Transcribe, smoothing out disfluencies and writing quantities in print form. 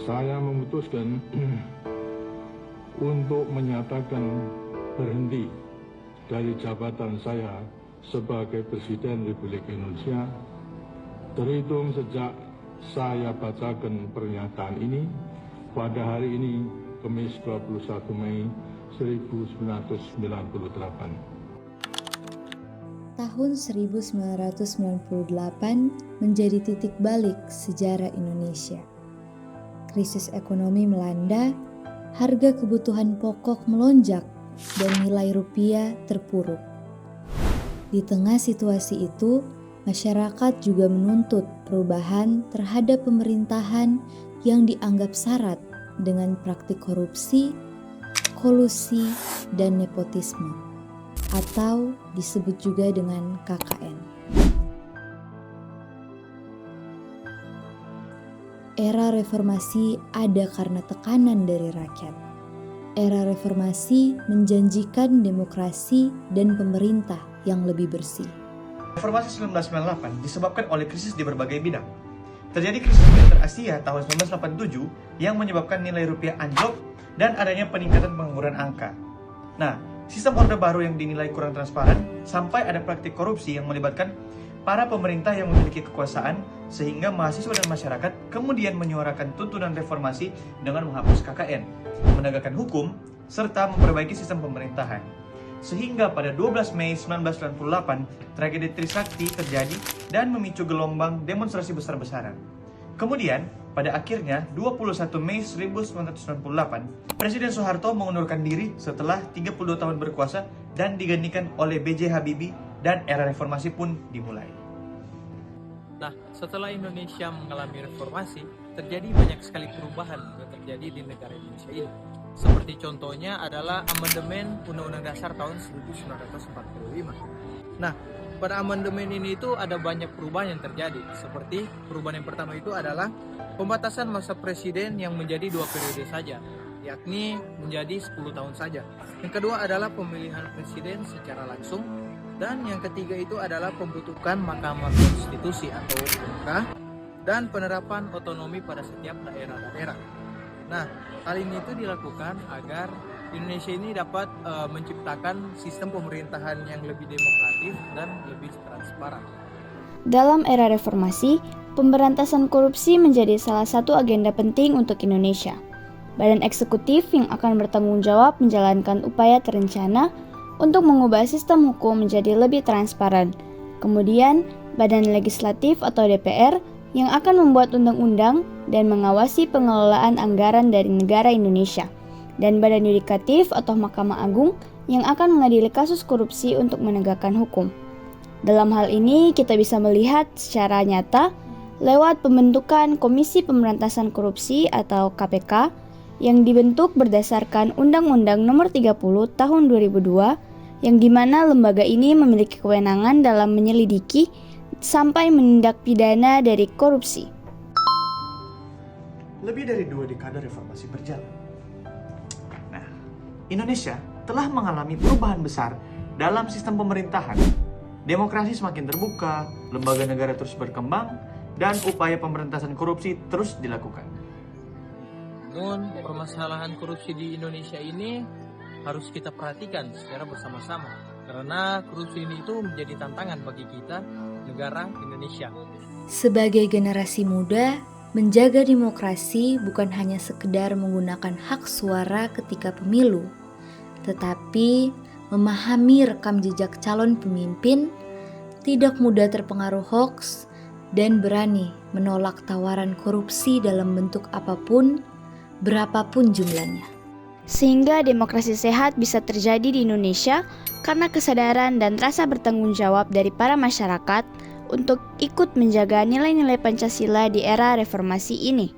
saya memutuskan untuk menyatakan berhenti dari jabatan saya sebagai Presiden Republik Indonesia terhitung sejak saya bacakan pernyataan ini pada hari ini, Kamis 21 Mei 1998. Tahun 1998 menjadi titik balik sejarah Indonesia. Krisis ekonomi melanda, harga kebutuhan pokok melonjak, dan nilai rupiah terpuruk. Di tengah situasi itu, masyarakat juga menuntut perubahan terhadap pemerintahan yang dianggap syarat dengan praktik korupsi, kolusi, dan nepotisme, atau disebut juga dengan KKN. Era reformasi ada karena tekanan dari rakyat. Era reformasi menjanjikan demokrasi dan pemerintah yang lebih bersih. Reformasi 1998 disebabkan oleh krisis di berbagai bidang. Terjadi krisis moneter Asia tahun 1987 yang menyebabkan nilai rupiah anjlok dan adanya peningkatan pengangguran angka. Nah, sistem orde baru yang dinilai kurang transparan sampai ada praktik korupsi yang melibatkan para pemerintah yang memiliki kekuasaan sehingga mahasiswa dan masyarakat kemudian menyuarakan tuntunan reformasi dengan menghapus KKN, menegakkan hukum, serta memperbaiki sistem pemerintahan. Sehingga pada 12 Mei 1998, tragedi Trisakti terjadi dan memicu gelombang demonstrasi besar-besaran. Kemudian, pada akhirnya 21 Mei 1998, Presiden Soeharto mengundurkan diri setelah 32 tahun berkuasa dan digantikan oleh B.J. Habibie dan era reformasi pun dimulai. Nah, setelah Indonesia mengalami reformasi, terjadi banyak sekali perubahan yang terjadi di negara Indonesia ini. Seperti contohnya adalah amandemen Undang-Undang Dasar tahun 1945. Nah, pada amandemen ini itu ada banyak perubahan yang terjadi. Seperti perubahan yang pertama itu adalah pembatasan masa presiden yang menjadi 2 periode saja, yakni menjadi 10 tahun saja. Yang kedua adalah pemilihan presiden secara langsung. Dan yang ketiga itu adalah pembentukan Mahkamah Konstitusi atau MK dan penerapan otonomi pada setiap daerah-daerah. Nah, hal ini itu dilakukan agar Indonesia ini dapat menciptakan sistem pemerintahan yang lebih demokratis dan lebih transparan. Dalam era reformasi, pemberantasan korupsi menjadi salah satu agenda penting untuk Indonesia. Badan eksekutif yang akan bertanggung jawab menjalankan upaya terencana untuk mengubah sistem hukum menjadi lebih transparan. Kemudian, Badan Legislatif atau DPR yang akan membuat undang-undang dan mengawasi pengelolaan anggaran dari negara Indonesia. Dan Badan Yudikatif atau Mahkamah Agung yang akan mengadili kasus korupsi untuk menegakkan hukum. Dalam hal ini, kita bisa melihat secara nyata lewat pembentukan Komisi Pemberantasan Korupsi atau KPK yang dibentuk berdasarkan Undang-Undang Nomor 30 Tahun 2002 yang dimana lembaga ini memiliki kewenangan dalam menyelidiki sampai menindak pidana dari korupsi. Lebih dari 2 dekade reformasi berjalan. Nah, Indonesia telah mengalami perubahan besar dalam sistem pemerintahan. Demokrasi semakin terbuka, lembaga negara terus berkembang, dan upaya pemberantasan korupsi terus dilakukan. Namun, permasalahan korupsi di Indonesia ini harus kita perhatikan secara bersama-sama. Karena korupsi ini itu menjadi tantangan bagi kita, negara Indonesia. Sebagai generasi muda, menjaga demokrasi bukan hanya sekedar menggunakan hak suara ketika pemilu, tetapi memahami rekam jejak calon pemimpin, tidak mudah terpengaruh hoaks, dan berani menolak tawaran korupsi dalam bentuk apapun, berapapun jumlahnya. Sehingga demokrasi sehat bisa terjadi di Indonesia karena kesadaran dan rasa bertanggung jawab dari para masyarakat untuk ikut menjaga nilai-nilai Pancasila di era reformasi ini.